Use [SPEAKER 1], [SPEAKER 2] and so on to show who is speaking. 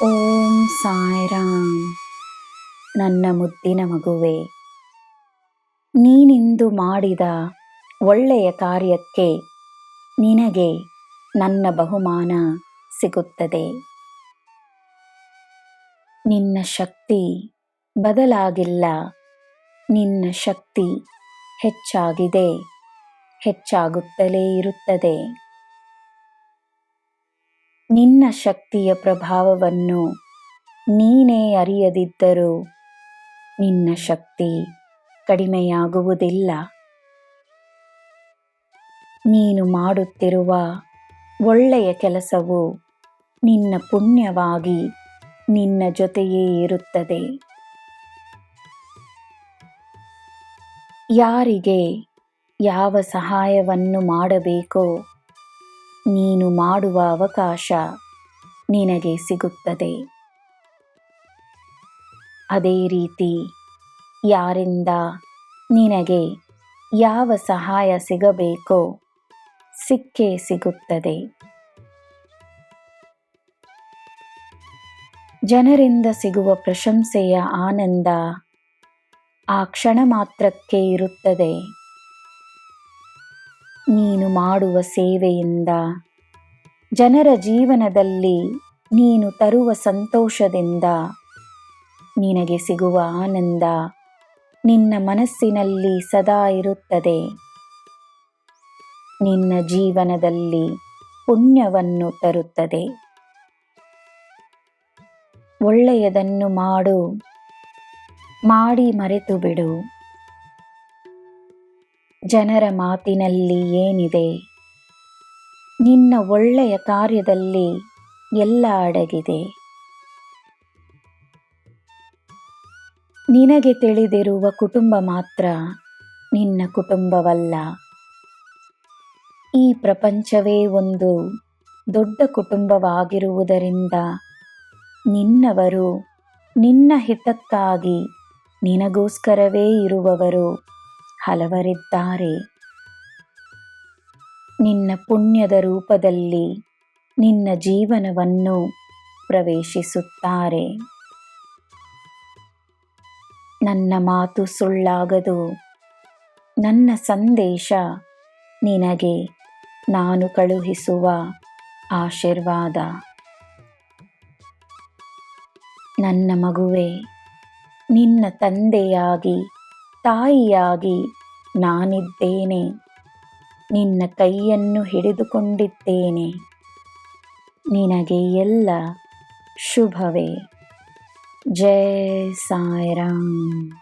[SPEAKER 1] ಓಂ ಸಾಯಿರಾಮ್. ನನ್ನ ಮುದ್ದಿನ ಮಗುವೆ, ನೀನಿಂದು ಮಾಡಿದ ಒಳ್ಳೆಯ ಕಾರ್ಯಕ್ಕೆ ನಿನಗೆ ನನ್ನ ಬಹುಮಾನ ಸಿಗುತ್ತದೆ. ನಿನ್ನ ಶಕ್ತಿ ಬದಲಾಗಿಲ್ಲ, ನಿನ್ನ ಶಕ್ತಿ ಹೆಚ್ಚಾಗಿದೆ, ಹೆಚ್ಚಾಗುತ್ತಲೇ ಇರುತ್ತದೆ. ನಿನ್ನ ಶಕ್ತಿಯ ಪ್ರಭಾವವನ್ನು ನೀನೇ ಅರಿಯದಿದ್ದರೂ ನಿನ್ನ ಶಕ್ತಿ ಕಡಿಮೆಯಾಗುವುದಿಲ್ಲ. ನೀನು ಮಾಡುತ್ತಿರುವ ಒಳ್ಳೆಯ ಕೆಲಸವು ನಿನ್ನ ಪುಣ್ಯವಾಗಿ ನಿನ್ನ ಜೊತೆಯೇ ಇರುತ್ತದೆ. ಯಾರಿಗೆ ಯಾವ ಸಹಾಯವನ್ನು ಮಾಡಬೇಕೋ ನೀನು ಮಾಡುವ ಅವಕಾಶ ನಿನಗೆ ಸಿಗುತ್ತದೆ. ಅದೇ ರೀತಿ ಯಾರಿಂದ ನಿನಗೆ ಯಾವ ಸಹಾಯ ಸಿಗಬೇಕೋ ಸಿಕ್ಕೇ ಸಿಗುತ್ತದೆ. ಜನರಿಂದ ಸಿಗುವ ಪ್ರಶಂಸೆಯ ಆನಂದ ಆ ಕ್ಷಣ ಮಾತ್ರಕ್ಕೆ ಇರುತ್ತದೆ. ನೀನು ಮಾಡುವ ಸೇವೆಯಿಂದ ಜನರ ಜೀವನದಲ್ಲಿ ನೀನು ತರುವ ಸಂತೋಷದಿಂದ ನಿನಗೆ ಸಿಗುವ ಆನಂದ ನಿನ್ನ ಮನಸ್ಸಿನಲ್ಲಿ ಸದಾ ಇರುತ್ತದೆ. ನಿನ್ನ ಜೀವನದಲ್ಲಿ ಪುಣ್ಯವನ್ನು ತರುತ್ತದೆ. ಒಳ್ಳೆಯದನ್ನು ಮಾಡು, ಮಾಡಿ ಮರೆತು ಬಿಡು. ಜನರ ಮಾತಿನಲ್ಲಿ ಏನಿದೆ? ನಿನ್ನ ಒಳ್ಳೆಯ ಕಾರ್ಯದಲ್ಲಿ ಎಲ್ಲ ಅಡಗಿದೆ. ನಿನಗೆ ತಿಳಿದಿರುವ ಕುಟುಂಬ ಮಾತ್ರ ನಿನ್ನ ಕುಟುಂಬವಲ್ಲ. ಈ ಪ್ರಪಂಚವೇ ಒಂದು ದೊಡ್ಡ ಕುಟುಂಬವಾಗಿರುವುದರಿಂದ ನಿನ್ನವರು, ನಿನ್ನ ಹಿತಕ್ಕಾಗಿ ನಿನಗೋಸ್ಕರವೇ ಇರುವವರು ಹಲವರಿದ್ದಾರೆ. ನಿನ್ನ ಪುಣ್ಯದ ರೂಪದಲ್ಲಿ ನಿನ್ನ ಜೀವನವನ್ನು ಪ್ರವೇಶಿಸುತ್ತಾರೆ. ನನ್ನ ಮಾತು ಸುಳ್ಳಾಗದು. ನನ್ನ ಸಂದೇಶ ನಿನಗೆ ನಾನು ಕಳುಹಿಸುವ ಆಶೀರ್ವಾದ. ನನ್ನ ಮಗುವೆ, ನಿನ್ನ ತಂದೆಯಾಗಿ ತಾಯಿಯಾಗಿ ನಾನಿದ್ದೇನೆ. ನಿನ್ನ ಕೈಯನ್ನು ಹಿಡಿದುಕೊಂಡಿದ್ದೇನೆ. ನಿನಗೆ ಎಲ್ಲ ಶುಭವೇ. ಜೈ ಸಾಯಿರಾಮ್.